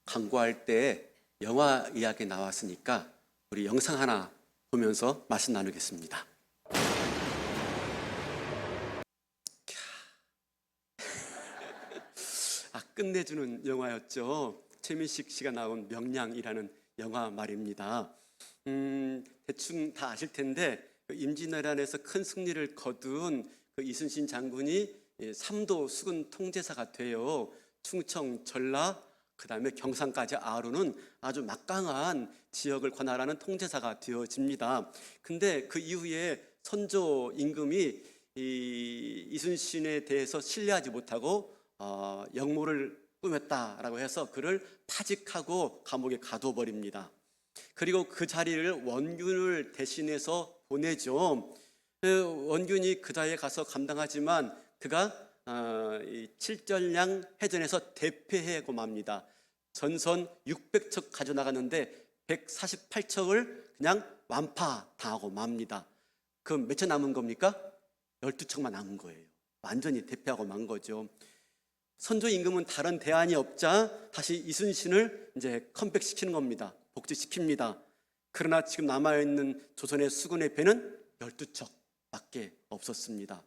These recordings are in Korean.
광고할 때 영화 이야기 나왔으니까 우리 영상 하나 보면서 말씀 나누겠습니다. 끝내주는 영화였죠. 최민식 씨가 나온 명량이라는 영화 말입니다. 대충 다 아실 텐데 임진왜란에서 큰 승리를 거둔 그 이순신 장군이 3도 수군 통제사가 되어 충청, 전라, 그 다음에 경상까지 아우르는 아주 막강한 지역을 관할하는 통제사가 되어집니다. 근데 그 이후에 선조 임금이 이순신에 대해서 신뢰하지 못하고 역모를 꾸몄다라고 해서 그를 파직하고 감옥에 가둬버립니다. 그리고 그 자리를 원균을 대신해서 보내죠. 원균이 그 자리에 가서 감당하지만 그가 칠전량 해전에서 대패하고 맙니다. 전선 600척 가져나갔는데 148척을 그냥 완파당하고 맙니다. 그럼 몇 척 남은 겁니까? 12척만 남은 거예요. 완전히 대패하고 만 거죠. 선조 임금은 다른 대안이 없자 다시 이순신을 이제 컴백시키는 겁니다. 복직시킵니다. 그러나 지금 남아있는 조선의 수군의 배는 12척밖에 없었습니다.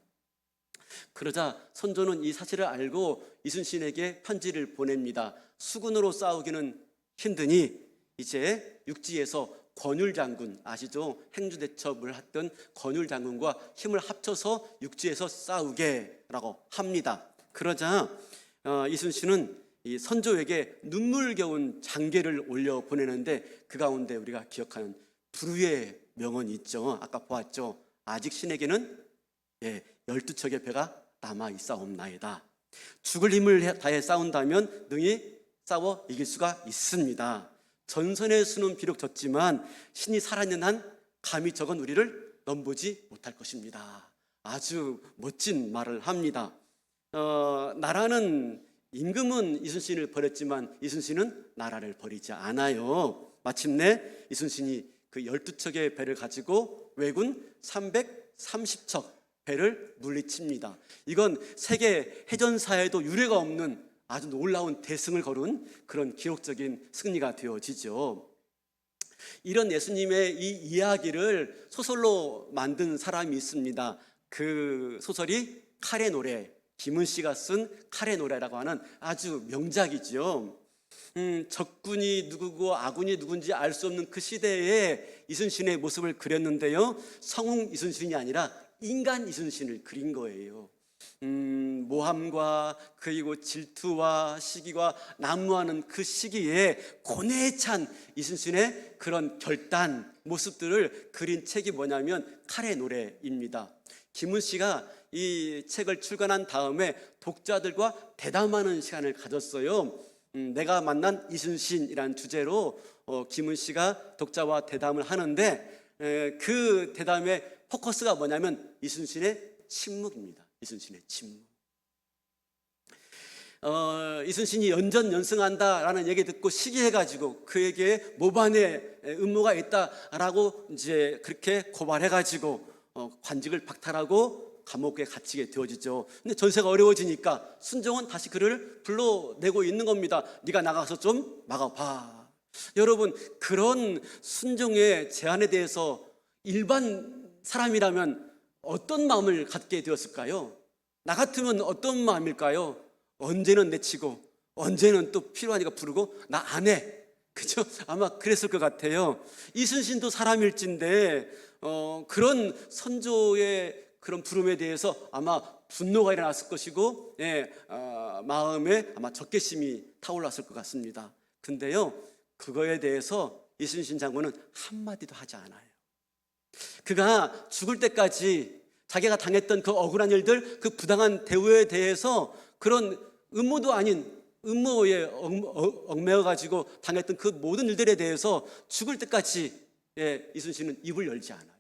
그러자 선조는 이 사실을 알고 이순신에게 편지를 보냅니다. 수군으로 싸우기는 힘드니 이제 육지에서 권율 장군 아시죠? 행주대첩을 했던 권율 장군과 힘을 합쳐서 육지에서 싸우게라고 합니다. 그러자 이순신은 이 선조에게 눈물겨운 장계를 올려 보내는데 그 가운데 우리가 기억하는 불후의 명언이 있죠. 아까 보았죠. 아직 신에게는 12척의 배가 남아 있사옵나이다. 죽을 힘을 다해 싸운다면 능히 싸워 이길 수가 있습니다. 전선의 수는 비록 졌지만 신이 살아있는 한 감히 적은 우리를 넘보지 못할 것입니다. 아주 멋진 말을 합니다. 나라는 임금은 이순신을 버렸지만 이순신은 나라를 버리지 않아요. 마침내 이순신이 그 12척의 배를 가지고 왜군 330척 배를 물리칩니다. 이건 세계 해전사에도 유례가 없는 아주 놀라운 대승을 거둔 그런 기록적인 승리가 되어지죠. 이런 예수님의 이 이야기를 소설로 만든 사람이 있습니다. 그 소설이 칼의 노래, 김은 씨가 쓴 칼의 노래라고 하는 아주 명작이죠. 적군이 누구고 아군이 누군지 알 수 없는 그 시대에 이순신의 모습을 그렸는데요. 성웅 이순신이 아니라 인간 이순신을 그린 거예요. 모함과 그리고 질투와 시기와 난무하는 그 시기에 고뇌에 찬 이순신의 그런 결단 모습들을 그린 책이 뭐냐면 칼의 노래입니다. 김은 씨가 이 책을 출간한 다음에 독자들과 대담하는 시간을 가졌어요. 내가 만난 이순신이라는 주제로 김은 씨가 독자와 대담을 하는데 그 대담의 포커스가 뭐냐면 이순신의 침묵입니다. 이순신의 침묵. 이순신이 연전연승한다라는 얘기 듣고 시기해가지고 그에게 모반의 음모가 있다라고 이제 그렇게 고발해가지고 관직을 박탈하고 감옥에 갇히게 되어지죠. 근데 전세가 어려워지니까 순종은 다시 그를 불러내고 있는 겁니다. 네가 나가서 좀 막아봐. 여러분, 그런 순종의 제안에 대해서 일반 사람이라면 어떤 마음을 갖게 되었을까요? 나 같으면 어떤 마음일까요? 언제는 내치고 언제는 또 필요하니까 부르고 나 안 해. 그죠? 아마 그랬을 것 같아요. 이순신도 사람일진데 그런 선조의 그런 부름에 대해서 아마 분노가 일어났을 것이고 마음에 아마 적개심이 타올랐을 것 같습니다. 근데요, 그거에 대해서 이순신 장군은 한마디도 하지 않아요. 그가 죽을 때까지 자기가 당했던 그 억울한 일들, 그 부당한 대우에 대해서 그런 음모도 아닌 음모에 얽매여가지고 당했던 그 모든 일들에 대해서 죽을 때까지 이순신은 입을 열지 않아요.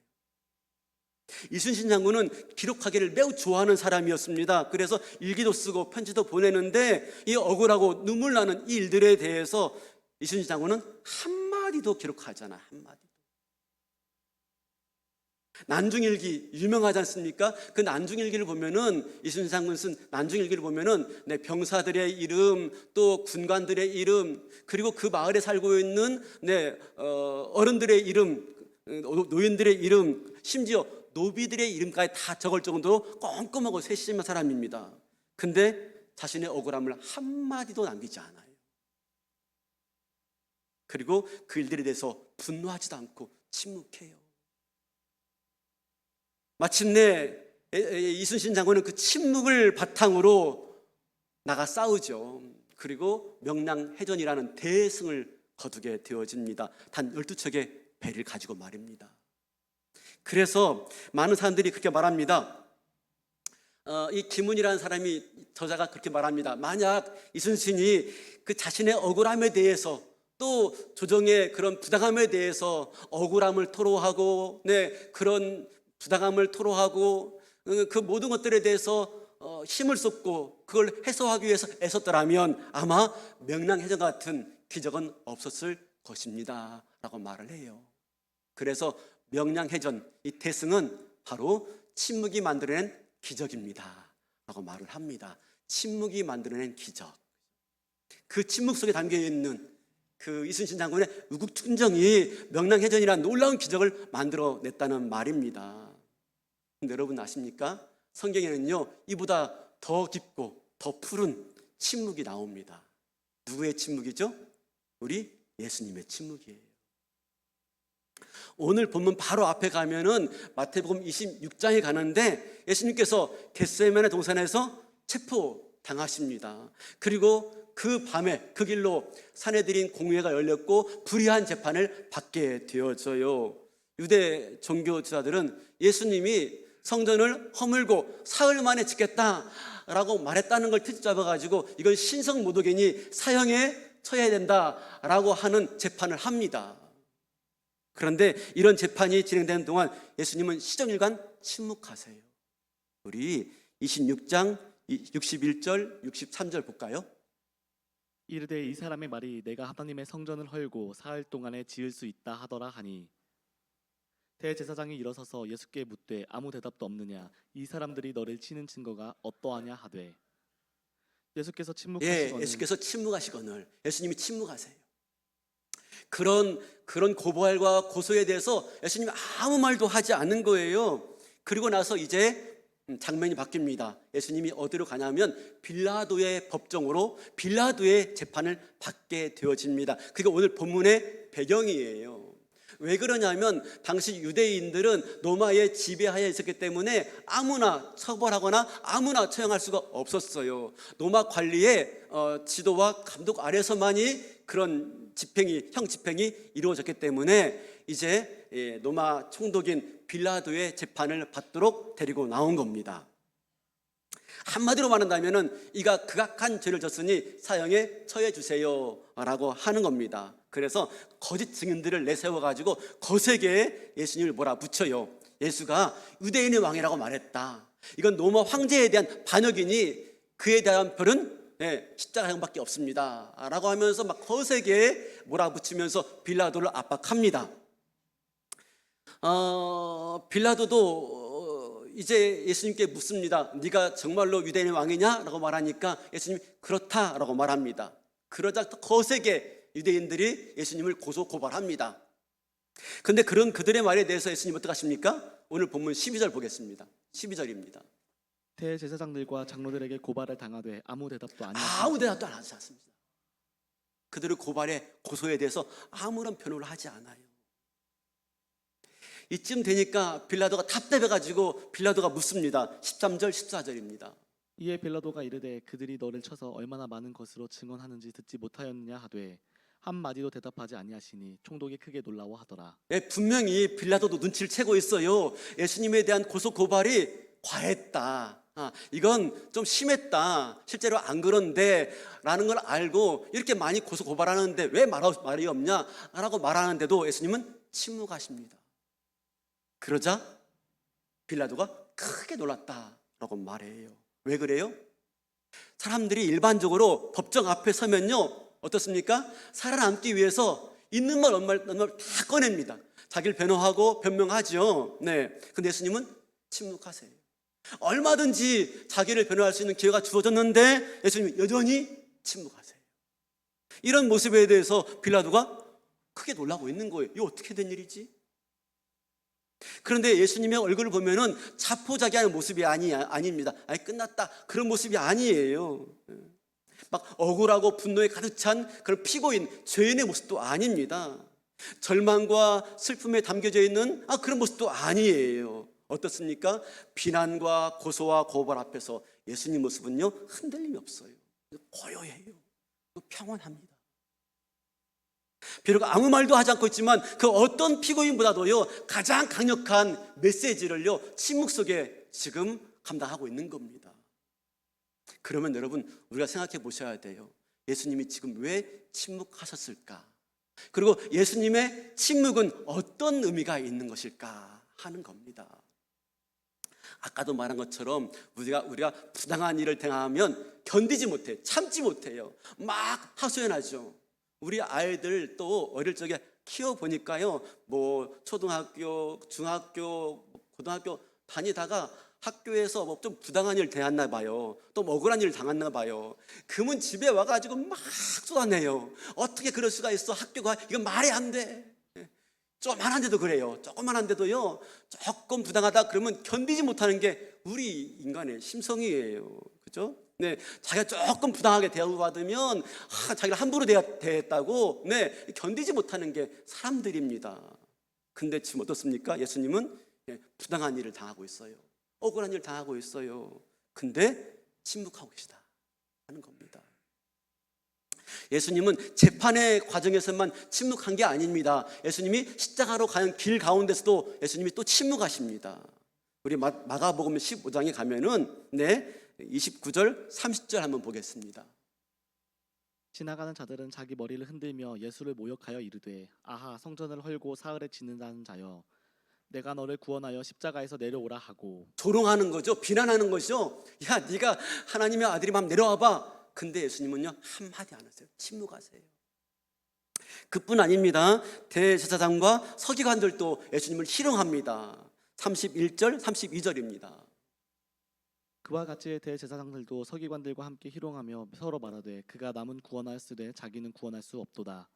이순신 장군은 기록하기를 매우 좋아하는 사람이었습니다. 그래서 일기도 쓰고 편지도 보내는데 이 억울하고 눈물 나는 이 일들에 대해서 이순신 장군은 한마디도 기록하잖아요. 한마디. 난중일기 유명하지 않습니까? 그 난중일기를 보면은 이순신 장군 쓴 난중일기를 보면은 병사들의 이름, 또 군관들의 이름, 그리고 그 마을에 살고 있는 어른들의 이름, 노인들의 이름, 심지어 노비들의 이름까지 다 적을 정도로 꼼꼼하고 세심한 사람입니다. 근데 자신의 억울함을 한마디도 남기지 않아요. 그리고 그 일들에 대해서 분노하지도 않고 침묵해요. 마침내 이순신 장군은 그 침묵을 바탕으로 나가 싸우죠. 그리고 명량해전이라는 대승을 거두게 되어집니다. 단 12척의 배를 가지고 말입니다. 그래서 많은 사람들이 그렇게 말합니다. 이 김훈이라는 사람이, 저자가 그렇게 말합니다. 만약 이순신이 그 자신의 억울함에 대해서, 또 조정의 그런 부당함에 대해서 억울함을 토로하고, 그런 부당함을 토로하고, 그 모든 것들에 대해서 힘을 쏟고 그걸 해소하기 위해서 애썼더라면 아마 명량해전 같은 기적은 없었을 것입니다 라고 말을 해요. 그래서 명량해전, 이 대승은 바로 침묵이 만들어낸 기적입니다 라고 말을 합니다. 침묵이 만들어낸 기적. 그 침묵 속에 담겨있는 그 이순신 장군의 의국투정이 명량해전이라는 놀라운 기적을 만들어냈다는 말입니다. 근데 여러분 아십니까? 성경에는요, 이보다 더 깊고 더 푸른 침묵이 나옵니다. 누구의 침묵이죠? 우리 예수님의 침묵이에요. 오늘 본문 바로 앞에 가면은 마태복음 26장에 가는데 예수님께서 겟세마네 동산에서 체포당하십니다. 그리고 그 밤에 그 길로 사내들인 공회가 열렸고 불의한 재판을 받게 되어져요. 유대 종교 지도자들은 예수님이 성전을 허물고 사흘 만에 짓겠다라고 말했다는 걸 트집 잡아가지고 이건 신성모독이니 사형에 처해야 된다라고 하는 재판을 합니다. 그런데 이런 재판이 진행되는 동안 예수님은 시정일관 침묵하세요. 우리 26장 61절 63절 볼까요? 이르되 이 사람의 말이 내가 하나님의 성전을 헐고 사흘 동안에 지을 수 있다 하더라 하니 대제사장이 일어서서 예수께 묻되 아무 대답도 없느냐 이 사람들이 너를 치는 증거가 어떠하냐 하되 예수께서 침묵하시거늘 예수께서 침묵하시거늘 예수님이 침묵하세요. 그런 고발과 고소에 대해서 예수님이 아무 말도 하지 않는 거예요. 그리고 나서 이제 장면이 바뀝니다. 예수님이 어디로 가냐면 빌라도의 법정으로 빌라도의 재판을 받게 되어집니다. 그게 오늘 본문의 배경이에요. 왜 그러냐면 당시 유대인들은 로마의 지배하에 있었기 때문에 아무나 처벌하거나 아무나 처형할 수가 없었어요. 로마 관리의 지도와 감독 아래서만이 그런 형 집행이 이루어졌기 때문에 이제 로마 총독인 빌라도의 재판을 받도록 데리고 나온 겁니다. 한마디로 말한다면 이가 극악한 죄를 졌으니 사형에 처해 주세요 라고 하는 겁니다. 그래서 거짓 증인들을 내세워가지고 거세게 예수님을 몰아붙여요. 예수가 유대인의 왕이라고 말했다. 이건 로마 황제에 대한 반역이니 그에 대한 벌은 십자가형밖에 없습니다 라고 하면서 막 거세게 몰아붙이면서 빌라도를 압박합니다. 빌라도도 이제 예수님께 묻습니다. 네가 정말로 유대인의 왕이냐? 라고 말하니까 예수님이 그렇다라고 말합니다. 그러자 또 거세게 유대인들이 예수님을 고소고발합니다. 그런데 그런 그들의 말에 대해서 예수님 어떻게 하십니까? 오늘 본문 12절 보겠습니다. 12절입니다. 대제사장들과 장로들에게 고발을 당하되 아무 대답도 안 하지 않습니다. 그들의 고발에 고소에 대해서 아무런 변호를 하지 않아요. 이쯤 되니까 빌라도가 답답해가지고 빌라도가 묻습니다. 13절 14절입니다. 이에 빌라도가 이르되 그들이 너를 쳐서 얼마나 많은 것으로 증언하는지 듣지 못하였느냐 하되 한마디도 대답하지 아니하시니 총독이 크게 놀라워하더라. 분명히 빌라도도 눈치를 채고 있어요. 예수님에 대한 고소 고발이 과했다. 이건 좀 심했다. 실제로 안 그런데 라는 걸 알고 이렇게 많이 고소 고발하는데 왜 말이 없냐 라고 말하는데도 예수님은 침묵하십니다. 그러자 빌라도가 크게 놀랐다라고 말해요. 왜 그래요? 사람들이 일반적으로 법정 앞에 서면요 어떻습니까? 살아남기 위해서 있는 말 없는 말 다 꺼냅니다. 자기를 변호하고 변명하죠. 네. 근데 예수님은 침묵하세요. 얼마든지 자기를 변호할 수 있는 기회가 주어졌는데 예수님은 여전히 침묵하세요. 이런 모습에 대해서 빌라도가 크게 놀라고 있는 거예요. 이거 어떻게 된 일이지? 그런데 예수님의 얼굴을 보면은 자포자기하는 모습이 아닙니다. 아니 끝났다 그런 모습이 아니에요. 막 억울하고 분노에 가득 찬 그런 피고인 죄인의 모습도 아닙니다. 절망과 슬픔에 담겨져 있는 그런 모습도 아니에요. 어떻습니까? 비난과 고소와 고발 앞에서 예수님 모습은요 흔들림이 없어요. 고요해요. 평온합니다. 비록 아무 말도 하지 않고 있지만 그 어떤 피고인보다도요 가장 강력한 메시지를요 침묵 속에 지금 감당하고 있는 겁니다. 그러면 여러분 우리가 생각해 보셔야 돼요. 예수님이 지금 왜 침묵하셨을까? 그리고 예수님의 침묵은 어떤 의미가 있는 것일까 하는 겁니다. 아까도 말한 것처럼 우리가 부당한 일을 당하면 견디지 못해, 참지 못해요. 막 하소연하죠. 우리 아이들 또 어릴 적에 키워보니까요, 뭐 초등학교, 중학교, 고등학교 다니다가 학교에서 뭐 좀 부당한 일 대했나 봐요. 또 뭐 억울한 일 당했나 봐요. 그러면 집에 와가지고 막 쏟아내요. 어떻게 그럴 수가 있어? 학교가 이건 말이 안 돼. 조그만한데도 그래요. 조그만한데도요 조금 부당하다 그러면 견디지 못하는 게 우리 인간의 심성이에요. 그죠? 네, 자기가 조금 부당하게 대우받으면 자기를 함부로 대했다고 견디지 못하는 게 사람들입니다. 근데 지금 어떻습니까? 예수님은 부당한 일을 당하고 있어요. 억울한 일을 당하고 있어요. 근데 침묵하고 계시다 하는 겁니다. 예수님은 재판의 과정에서만 침묵한 게 아닙니다. 예수님이 십자가로 가는 길 가운데서도 예수님이 또 침묵하십니다. 우리 마가복음 15장에 가면은 29절 30절 한번 보겠습니다. 지나가는 자들은 자기 머리를 흔들며 예수를 모욕하여 이르되 아하 성전을 헐고 사흘에 짓는다는 자여 내가 너를 구원하여 십자가에서 내려오라 하고 조롱하는 거죠. 비난하는 것이죠. 야 네가 하나님의 아들이면 내려와봐. 근데 예수님은요 한마디 안 하세요. 침묵하세요. 그뿐 아닙니다. 대제사장과 서기관들도 예수님을 희롱합니다. 31절 32절입니다. 그와 같이 대제사장들도 서기관들과 함께 희롱하며 서로 말하되 그가 남은 구원하였으되 자기는 구원할 수 없도다.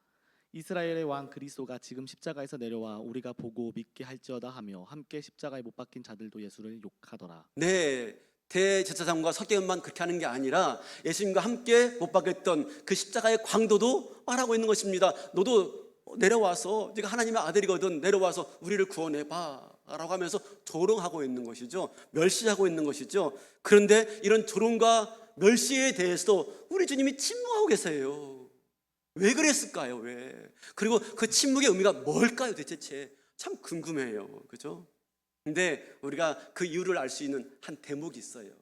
이스라엘의 왕 그리스도가 지금 십자가에서 내려와 우리가 보고 믿게 할지어다 하며 함께 십자가에 못 박힌 자들도 예수를 욕하더라. 네, 대제사장과 서기관만 그렇게 하는 게 아니라 예수님과 함께 못 박혔던 그 십자가의 광도도 말하고 있는 것입니다. 너도 내려와서 네가 하나님의 아들이거든 내려와서 우리를 구원해봐 라고 하면서 조롱하고 있는 것이죠. 멸시하고 있는 것이죠. 그런데 이런 조롱과 멸시에 대해서도 우리 주님이 침묵하고 계세요. 왜 그랬을까요? 왜? 그리고 그 침묵의 의미가 뭘까요? 대체 참 궁금해요. 그죠? 근데 우리가 그 이유를 알 수 있는 한 대목이 있어요.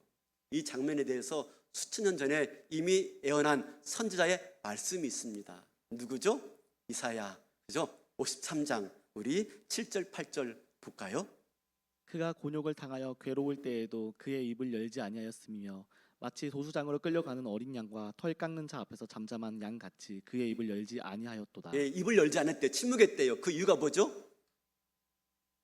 이 장면에 대해서 수천 년 전에 이미 예언한 선지자의 말씀이 있습니다. 누구죠? 이사야. 그죠? 53장 우리 7절 8절 볼까요? 그가 곤욕을 당하여 괴로울 때에도 그의 입을 열지 아니하였으며 마치 도수장으로 끌려가는 어린 양과 털 깎는 자 앞에서 잠잠한 양 같이 그의 입을 열지 아니하였도다. 예, 입을 열지 않았대. 침묵했대요. 그 이유가 뭐죠?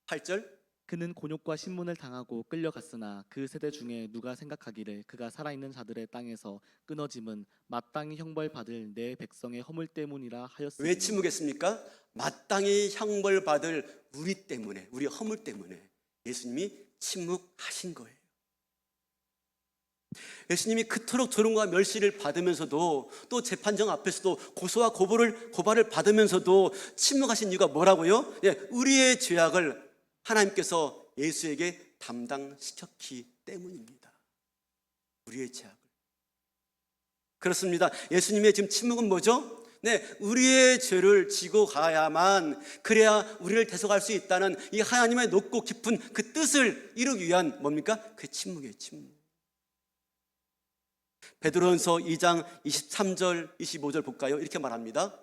8절 그는 곤욕과 신문을 당하고 끌려갔으나 그 세대 중에 누가 생각하기를 그가 살아있는 자들의 땅에서 끊어짐은 마땅히 형벌받을 내 백성의 허물 때문이라 하였으니. 왜 침묵했습니까? 마땅히 형벌받을 우리 때문에, 우리 허물 때문에 예수님이 침묵하신 거예요. 예수님이 그토록 조롱과 멸시를 받으면서도 또 재판정 앞에서도 고소와 고발을 받으면서도 침묵하신 이유가 뭐라고요? 우리의 죄악을 하나님께서 예수에게 담당시켰기 때문입니다. 우리의 죄악을. 그렇습니다. 예수님의 지금 침묵은 뭐죠? 우리의 죄를 지고 가야만 그래야 우리를 대속할 수 있다는 이 하나님의 높고 깊은 그 뜻을 이루기 위한 뭡니까? 그 침묵이에요. 침묵. 베드로전서 2장 23절 25절 볼까요? 이렇게 말합니다.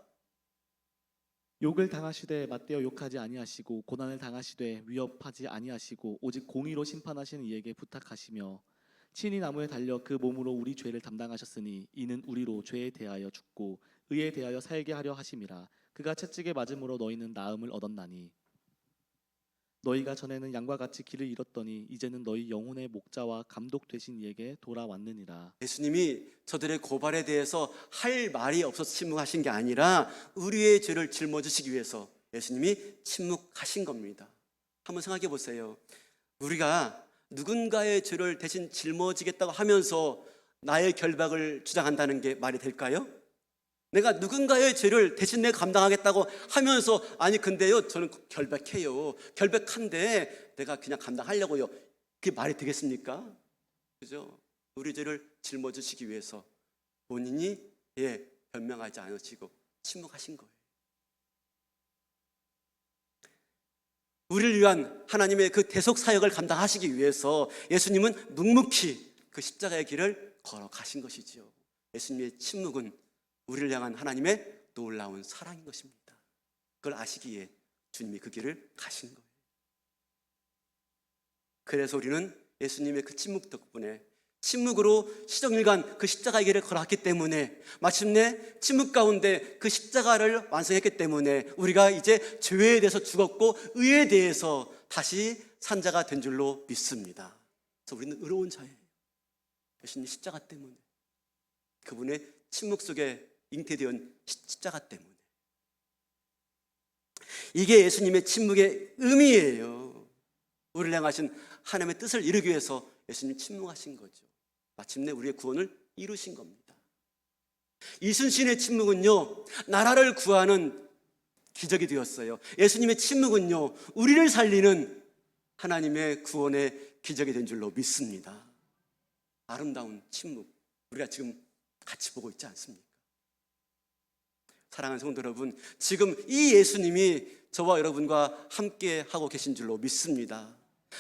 욕을 당하시되 맞대어 욕하지 아니하시고 고난을 당하시되 위협하지 아니하시고 오직 공의로 심판하시는 이에게 부탁하시며 친히 나무에 달려 그 몸으로 우리 죄를 담당하셨으니 이는 우리로 죄에 대하여 죽고 의에 대하여 살게 하려 하심이라. 그가 채찍에 맞음으로 너희는 나음을 얻었나니. 너희가 전에는 양과 같이 길을 잃었더니 이제는 너희 영혼의 목자와 감독 되신 이에게 돌아왔느니라. 예수님이 저들의 고발에 대해서 할 말이 없어서 침묵하신 게 아니라 우리의 죄를 짊어지시기 위해서 예수님이 침묵하신 겁니다. 한번 생각해 보세요. 우리가 누군가의 죄를 대신 짊어지겠다고 하면서 나의 결박을 주장한다는 게 말이 될까요? 내가 누군가의 죄를 대신 내가 감당하겠다고 하면서 아니 근데요 저는 결백해요, 결백한데 내가 그냥 감당하려고요, 그게 말이 되겠습니까? 그죠? 우리 죄를 짊어지시기 위해서 본인이 변명하지 않으시고 침묵하신 거예요. 우리를 위한 하나님의 그 대속 사역을 감당하시기 위해서 예수님은 묵묵히 그 십자가의 길을 걸어가신 것이지요. 예수님의 침묵은 우리를 향한 하나님의 놀라운 사랑인 것입니다. 그걸 아시기에 주님이 그 길을 가신 거예요. 그래서 우리는 예수님의 그 침묵 덕분에 침묵으로 시종일관 그 십자가의 길을 걸어왔기 때문에 마침내 침묵 가운데 그 십자가를 완성했기 때문에 우리가 이제 죄에 대해서 죽었고 의에 대해서 다시 산 자가 된 줄로 믿습니다. 그래서 우리는 의로운 자예요. 예수님 십자가 때문에, 그분의 침묵 속에 잉태되은 십자가 때문에. 이게 예수님의 침묵의 의미예요. 우리를 향하신 하나님의 뜻을 이루기 위해서 예수님 침묵하신 거죠. 마침내 우리의 구원을 이루신 겁니다. 이순신의 침묵은요, 나라를 구하는 기적이 되었어요. 예수님의 침묵은요, 우리를 살리는 하나님의 구원의 기적이 된 줄로 믿습니다. 아름다운 침묵, 우리가 지금 같이 보고 있지 않습니까? 사랑하는 성도 여러분, 지금 이 예수님이 저와 여러분과 함께 하고 계신 줄로 믿습니다.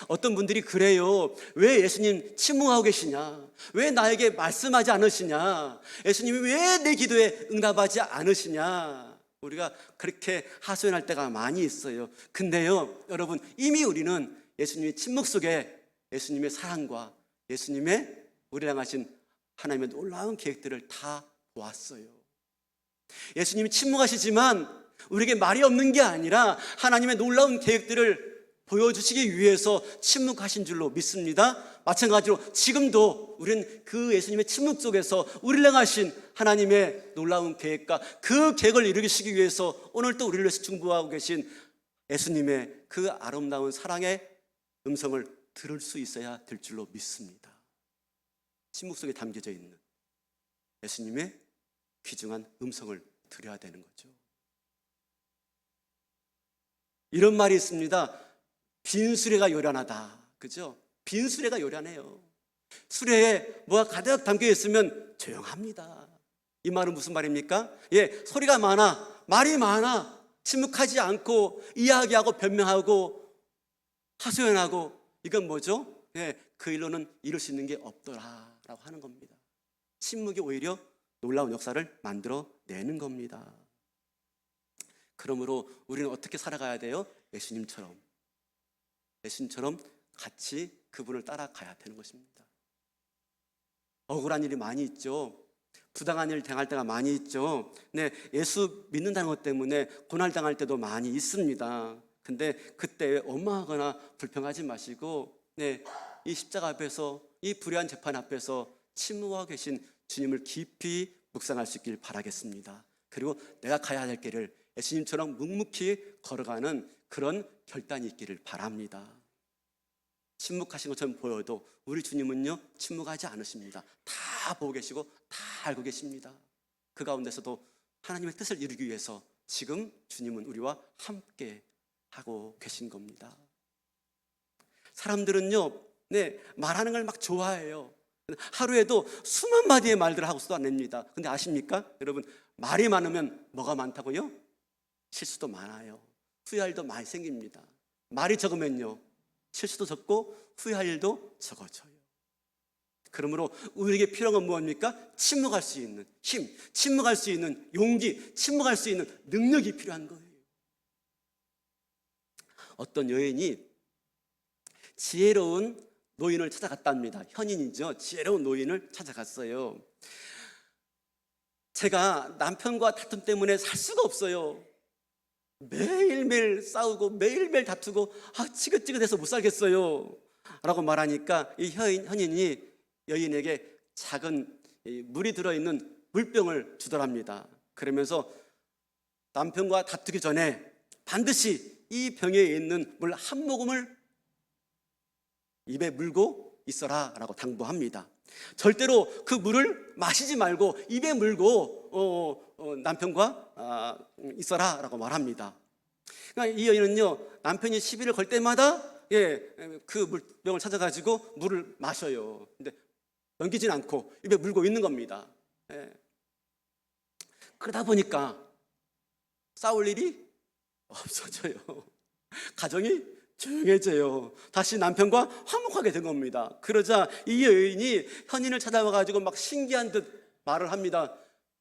어떤 분들이 그래요. 왜 예수님 침묵하고 계시냐? 왜 나에게 말씀하지 않으시냐? 예수님이 왜 내 기도에 응답하지 않으시냐? 우리가 그렇게 하소연할 때가 많이 있어요. 근데요, 여러분, 이미 우리는 예수님의 침묵 속에 예수님의 사랑과 예수님의 우리를 향하신 하나님의 놀라운 계획들을 다 보았어요. 예수님이 침묵하시지만 우리에게 말이 없는 게 아니라 하나님의 놀라운 계획들을 보여주시기 위해서 침묵하신 줄로 믿습니다. 마찬가지로 지금도 우리는 그 예수님의 침묵 속에서 우리를 향하신 하나님의 놀라운 계획과 그 계획을 이루시기 위해서 오늘 또 우리를 위해서 중보하고 계신 예수님의 그 아름다운 사랑의 음성을 들을 수 있어야 될 줄로 믿습니다. 침묵 속에 담겨져 있는 예수님의 귀중한 음성을 들어야 되는 거죠. 이런 말이 있습니다. 빈 수레가 요란하다. 그죠? 빈 수레가 요란해요. 수레에 뭐가 가득 담겨 있으면 조용합니다. 이 말은 무슨 말입니까? 소리가 많아, 말이 많아, 침묵하지 않고 이야기하고 변명하고 하소연하고, 이건 뭐죠? 그 일로는 이룰 수 있는 게 없더라라고 하는 겁니다. 침묵이 오히려 놀라운 역사를 만들어내는 겁니다. 그러므로 우리는 어떻게 살아가야 돼요? 예수님처럼 같이 그분을 따라가야 되는 것입니다. 억울한 일이 많이 있죠. 부당한 일 당할 때가 많이 있죠. 예수 믿는다는 것 때문에 고난 당할 때도 많이 있습니다. 근데 그때 원망하거나 불평하지 마시고 이 십자가 앞에서, 이 불의한 재판 앞에서 침묵하고 계신 주님을 깊이 묵상할 수 있길 바라겠습니다. 그리고 내가 가야 할 길을 예수님처럼 묵묵히 걸어가는 그런 결단이 있기를 바랍니다. 침묵하신 것처럼 보여도 우리 주님은요, 침묵하지 않으십니다. 다 보고 계시고 다 알고 계십니다. 그 가운데서도 하나님의 뜻을 이루기 위해서 지금 주님은 우리와 함께 하고 계신 겁니다. 사람들은요, 말하는 걸 막 좋아해요. 하루에도 수만 마디의 말들을 하고 쏟아냅니다. 근데 아십니까? 여러분, 말이 많으면 뭐가 많다고요? 실수도 많아요. 후회할 일도 많이 생깁니다. 말이 적으면요, 실수도 적고 후회할 일도 적어져요. 그러므로 우리에게 필요한 건 무엇입니까? 침묵할 수 있는 힘, 침묵할 수 있는 용기, 침묵할 수 있는 능력이 필요한 거예요. 어떤 여인이 지혜로운 노인을 찾아갔답니다. 현인이죠. 지혜로운 노인을 찾아갔어요. 제가 남편과 다툼 때문에 살 수가 없어요. 매일매일 싸우고 매일매일 다투고 지긋지긋해서 못 살겠어요 라고 말하니까 이 현인이 여인에게 작은 이 물이 들어있는 물병을 주더랍니다. 그러면서 남편과 다투기 전에 반드시 이 병에 있는 물 한 모금을 입에 물고 있어라 라고 당부합니다. 절대로 그 물을 마시지 말고 입에 물고 남편과 있어라 라고 말합니다. 그러니까 이 여인은요, 남편이 시비를 걸 때마다 그 물병을 찾아가지고 물을 마셔요. 근데 넘기진 않고 입에 물고 있는 겁니다. 그러다 보니까 싸울 일이 없어져요. 가정이 조용해져요. 다시 남편과 화목하게 된 겁니다. 그러자 이 여인이 현인을 찾아와가지고 막 신기한 듯 말을 합니다.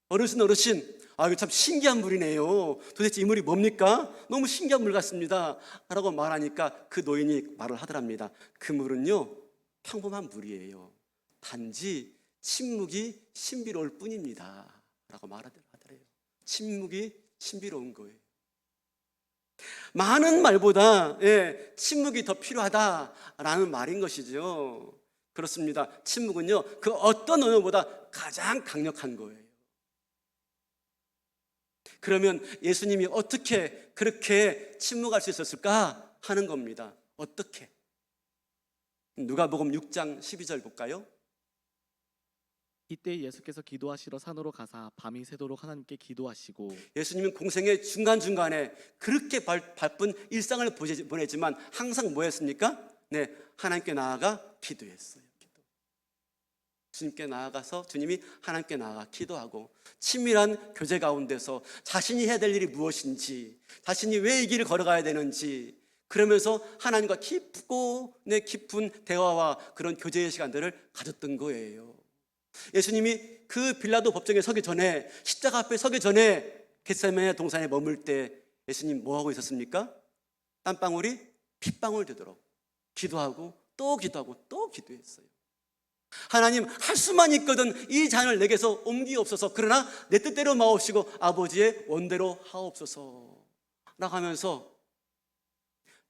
어르신, 이거 참 신기한 물이네요. 도대체 이 물이 뭡니까? 너무 신기한 물 같습니다 라고 말하니까 그 노인이 말을 하더랍니다. 그 물은요, 평범한 물이에요. 단지 침묵이 신비로울 뿐입니다 라고 말하더래요. 침묵이 신비로운 거예요. 많은 말보다 침묵이 더 필요하다라는 말인 것이죠. 그렇습니다. 침묵은요, 그 어떤 언어보다 가장 강력한 거예요. 그러면 예수님이 어떻게 그렇게 침묵할 수 있었을까 하는 겁니다. 어떻게? 누가복음 6장 12절 볼까요? 이때 예수께서 기도하시러 산으로 가사 밤이 새도록 하나님께 기도하시고. 예수님은 공생의 중간중간에 그렇게 바쁜 일상을 보내지만 항상 뭐 했습니까? 하나님께 나아가 기도했어요. 주님께 나아가서 주님이 하나님께 나아가 기도하고 친밀한 교제 가운데서 자신이 해야 될 일이 무엇인지, 자신이 왜 이 길을 걸어가야 되는지, 그러면서 하나님과 깊은 대화와 그런 교제의 시간들을 가졌던 거예요. 예수님이 그 빌라도 법정에 서기 전에, 십자가 앞에 서기 전에 겟세마네 동산에 머물 때 예수님 뭐 하고 있었습니까? 땀방울이 핏방울 되도록 기도하고 또 기도하고 또 기도했어요. 하나님, 할 수만 있거든 이 잔을 내게서 옮기옵소서. 그러나 내 뜻대로 마옵시고 아버지의 원대로 하옵소서 라고 하면서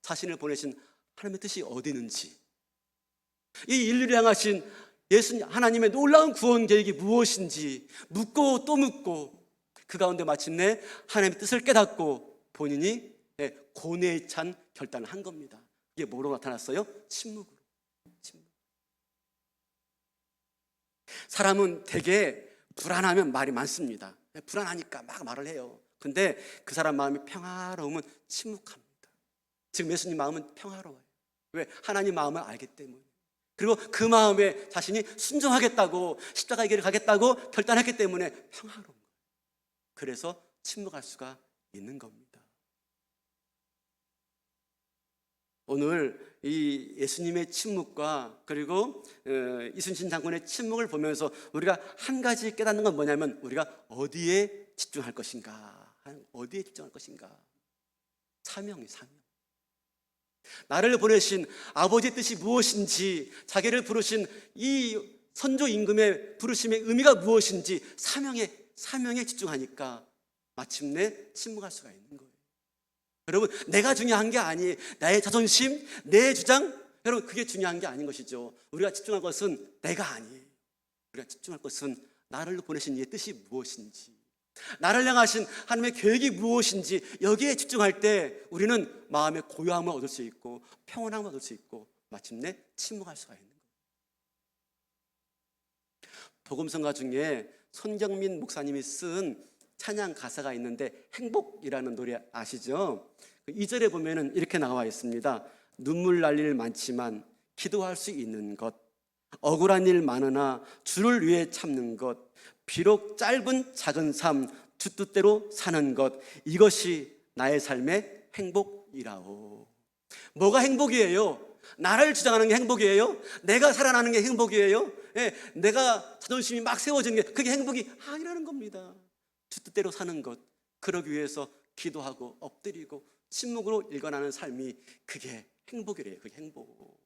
자신을 보내신 하나님의 뜻이 어디 있는지, 이 인류를 향하신 예수님 하나님의 놀라운 구원 계획이 무엇인지 묻고 또 묻고, 그 가운데 마침내 하나님의 뜻을 깨닫고 본인이 고뇌에 찬 결단을 한 겁니다. 이게 뭐로 나타났어요? 침묵으로. 사람은 되게 불안하면 말이 많습니다. 불안하니까 막 말을 해요. 근데 그 사람 마음이 평화로우면 침묵합니다. 지금 예수님 마음은 평화로워요. 왜? 하나님 마음을 알기 때문에. 그리고 그 마음에 자신이 순종하겠다고, 십자가의 길을 가겠다고 결단했기 때문에 평화로운 거예요. 그래서 침묵할 수가 있는 겁니다. 오늘 이 예수님의 침묵과 그리고 이순신 장군의 침묵을 보면서 우리가 한 가지 깨닫는 건 뭐냐면, 우리가 어디에 집중할 것인가, 어디에 집중할 것인가. 사명이 사명. 나를 보내신 아버지의 뜻이 무엇인지, 자기를 부르신 이 선조 임금의 부르심의 의미가 무엇인지 사명에 집중하니까 마침내 침묵할 수가 있는 거예요. 여러분, 내가 중요한 게 아니에요. 나의 자존심, 내 주장, 여러분 그게 중요한 게 아닌 것이죠. 우리가 집중할 것은 내가 아니에요. 우리가 집중할 것은 나를 보내신 이의 뜻이 무엇인지, 나를 향하신 하나님의 계획이 무엇인지, 여기에 집중할 때 우리는 마음의 고요함을 얻을 수 있고 평온함을 얻을 수 있고 마침내 침묵할 수가 있는 거예요. 복음성가 중에 손경민 목사님이 쓴 찬양 가사가 있는데, 행복이라는 노래 아시죠? 2절에 보면은 이렇게 나와 있습니다. 눈물 날 일 많지만 기도할 수 있는 것, 억울한 일 많으나 주를 위해 참는 것, 비록 짧은 작은 삶 주 뜻대로 사는 것, 이것이 나의 삶의 행복이라오. 뭐가 행복이에요? 나를 주장하는 게 행복이에요? 내가 살아나는 게 행복이에요? 내가 자존심이 막 세워지는 게 그게 행복이 아니라는 겁니다. 주 뜻대로 사는 것, 그러기 위해서 기도하고 엎드리고 침묵으로 일관하는 삶이, 그게 행복이래요. 그게 행복.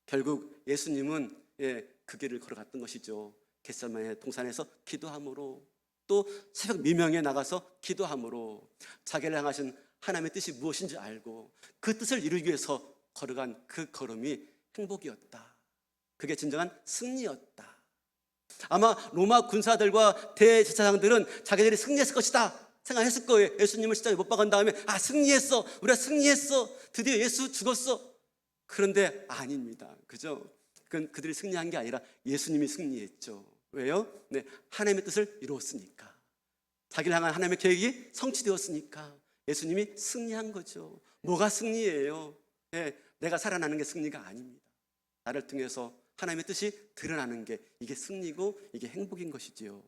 결국 예수님은 그 길을 걸어갔던 것이죠. 겟세마네 동산에서 기도함으로 또 새벽 미명에 나가서 기도함으로 자기를 향하신 하나님의 뜻이 무엇인지 알고 그 뜻을 이루기 위해서 걸어간 그 걸음이 행복이었다. 그게 진정한 승리였다. 아마 로마 군사들과 대제사장들은 자기들이 승리했을 것이다 생각했을 거예요. 예수님을 십자가에 못 박은 다음에 승리했어, 우리가 승리했어, 드디어 예수 죽었어. 그런데 아닙니다. 그죠? 그건 그들이 승리한 게 아니라 예수님이 승리했죠. 왜요? 네, 하나님의 뜻을 이루었으니까, 자기를 향한 하나님의 계획이 성취되었으니까 예수님이 승리한 거죠. 뭐가 승리예요? 네, 내가 살아나는 게 승리가 아닙니다. 나를 통해서 하나님의 뜻이 드러나는 게 이게 승리고 이게 행복인 것이지요.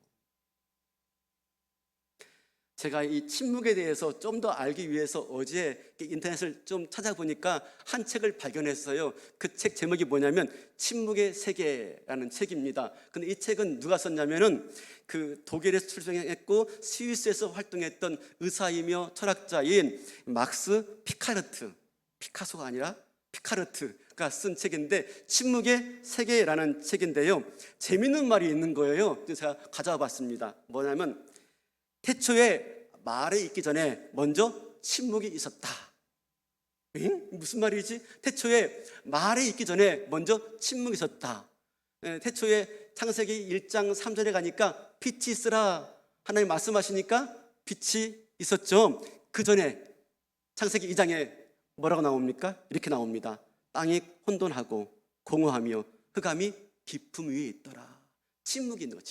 제가 이 침묵에 대해서 좀 더 알기 위해서 어제 인터넷을 좀 찾아보니까 한 책을 발견했어요. 그 책 제목이 뭐냐면 침묵의 세계라는 책입니다. 근데 이 책은 누가 썼냐면은 그 독일에서 출생했고 스위스에서 활동했던 의사이며 철학자인 막스 피카르트, 피카소가 아니라 피카르트가 쓴 책인데 침묵의 세계라는 책인데요. 재밌는 말이 있는 거예요. 그래서 제가 가져와 봤습니다. 뭐냐면 태초에 말이 있기 전에 먼저 침묵이 있었다. 무슨 말이지? 태초에 말이 있기 전에 먼저 침묵이 있었다. 태초에 창세기 1장 3절에 가니까 빛이 있으라 하나님 말씀하시니까 빛이 있었죠. 그 전에 창세기 2장에 뭐라고 나옵니까? 이렇게 나옵니다. 땅이 혼돈하고 공허하며 흑암이 깊음 위에 있더라. 침묵이 있는 거,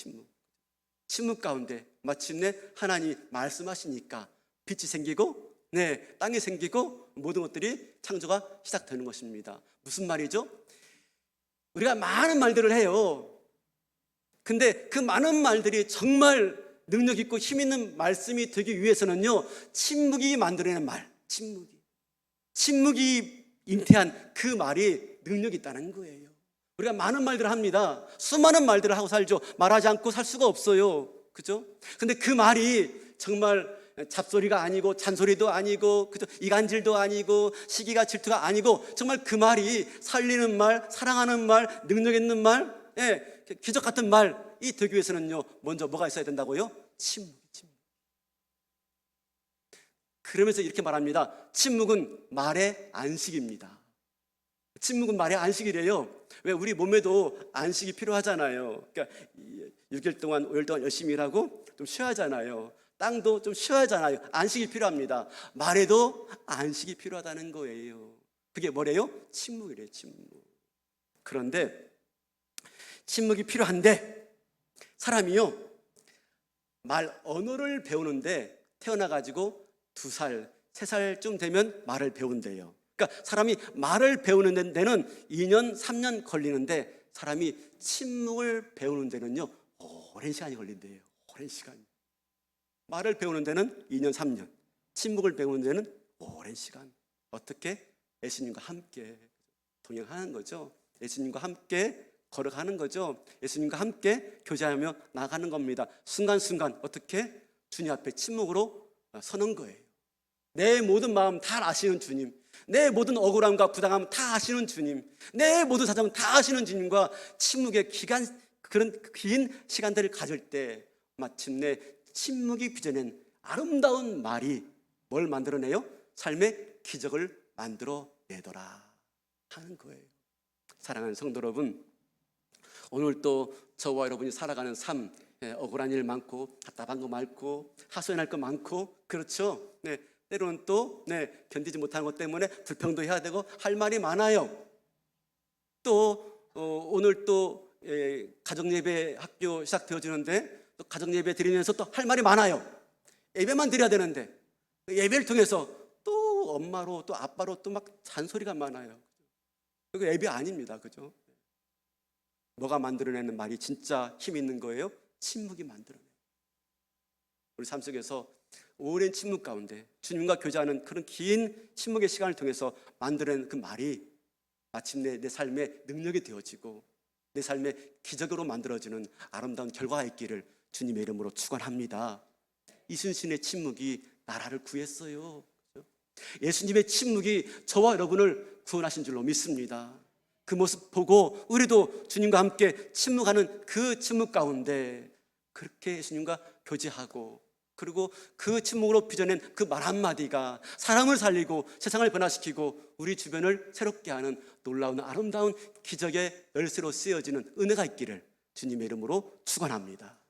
침묵 가운데 마침내 하나님이 말씀하시니까 빛이 생기고 땅이 생기고 모든 것들이 창조가 시작되는 것입니다. 무슨 말이죠? 우리가 많은 말들을 해요. 근데 그 많은 말들이 정말 능력 있고 힘 있는 말씀이 되기 위해서는요, 침묵이 만들어내는 말, 침묵이 잉태한 그 말이 능력이 있다는 거예요. 우리가 많은 말들을 합니다. 수많은 말들을 하고 살죠. 말하지 않고 살 수가 없어요. 그죠? 근데 그 말이 정말 잡소리가 아니고 잔소리도 아니고, 그죠? 이간질도 아니고 시기가 질투가 아니고 정말 그 말이 살리는 말, 사랑하는 말, 능력 있는 말, 기적 같은 말이 되기 위해서는요, 먼저 뭐가 있어야 된다고요? 침묵. 그러면서 이렇게 말합니다. 침묵은 말의 안식입니다. 침묵은 말의 안식이래요. 왜? 우리 몸에도 안식이 필요하잖아요. 그러니까 6일 동안 5일 동안 열심히 일하고 좀 쉬어야 하잖아요. 땅도 좀 쉬어야 하잖아요. 안식이 필요합니다. 말에도 안식이 필요하다는 거예요. 그게 뭐래요? 침묵이래요. 침묵. 그런데 침묵이 필요한데 사람이요, 말 언어를 배우는데 태어나가지고 2살, 3살쯤 되면 말을 배운대요. 그러니까 사람이 말을 배우는 데는 2년, 3년 걸리는데 사람이 침묵을 배우는 데는요, 오랜 시간이 걸린대요. 오랜 시간. 말을 배우는 데는 2년, 3년, 침묵을 배우는 데는 오랜 시간. 어떻게? 예수님과 함께 동행하는 거죠. 예수님과 함께 걸어가는 거죠. 예수님과 함께 교제하며 나가는 겁니다. 순간순간 어떻게? 주님 앞에 침묵으로 서는 거예요. 내 모든 마음 다 아시는 주님, 내 모든 억울함과 부당함 다 아시는 주님, 내 모든 사정 다 아시는 주님과 침묵의 그런 긴 시간들을 가질 때 마침내 침묵이 빚어낸 아름다운 말이 뭘 만들어내요? 삶의 기적을 만들어내더라 하는 거예요. 사랑하는 성도 여러분, 오늘 또 저와 여러분이 살아가는 삶, 억울한 일 많고 답답한 거 많고 하소연할 거 많고, 그렇죠? 때로는 또 견디지 못하는 것 때문에 불평도 해야 되고 할 말이 많아요. 또 오늘 또 가정예배 학교 시작되어지는데 또 가정예배 드리면서 또 할 말이 많아요. 예배만 드려야 되는데 예배를 통해서 또 엄마로 또 아빠로 또 막 잔소리가 많아요. 그거 예배 아닙니다. 그죠? 뭐가 만들어내는 말이 진짜 힘 있는 거예요? 침묵이 만들어내요. 우리 삶 속에서 오랜 침묵 가운데 주님과 교제하는 그런 긴 침묵의 시간을 통해서 만들어낸 그 말이 마침내 내 삶의 능력이 되어지고 내 삶의 기적으로 만들어지는 아름다운 결과가 있기를 주님의 이름으로 축원합니다. 이순신의 침묵이 나라를 구했어요. 예수님의 침묵이 저와 여러분을 구원하신 줄로 믿습니다. 그 모습 보고 우리도 주님과 함께 침묵하는 그 침묵 가운데 그렇게 예수님과 교제하고, 그리고 그 침묵으로 빚어낸 그 말 한마디가 사람을 살리고 세상을 변화시키고 우리 주변을 새롭게 하는 놀라운 아름다운 기적의 열쇠로 쓰여지는 은혜가 있기를 주님의 이름으로 축원합니다.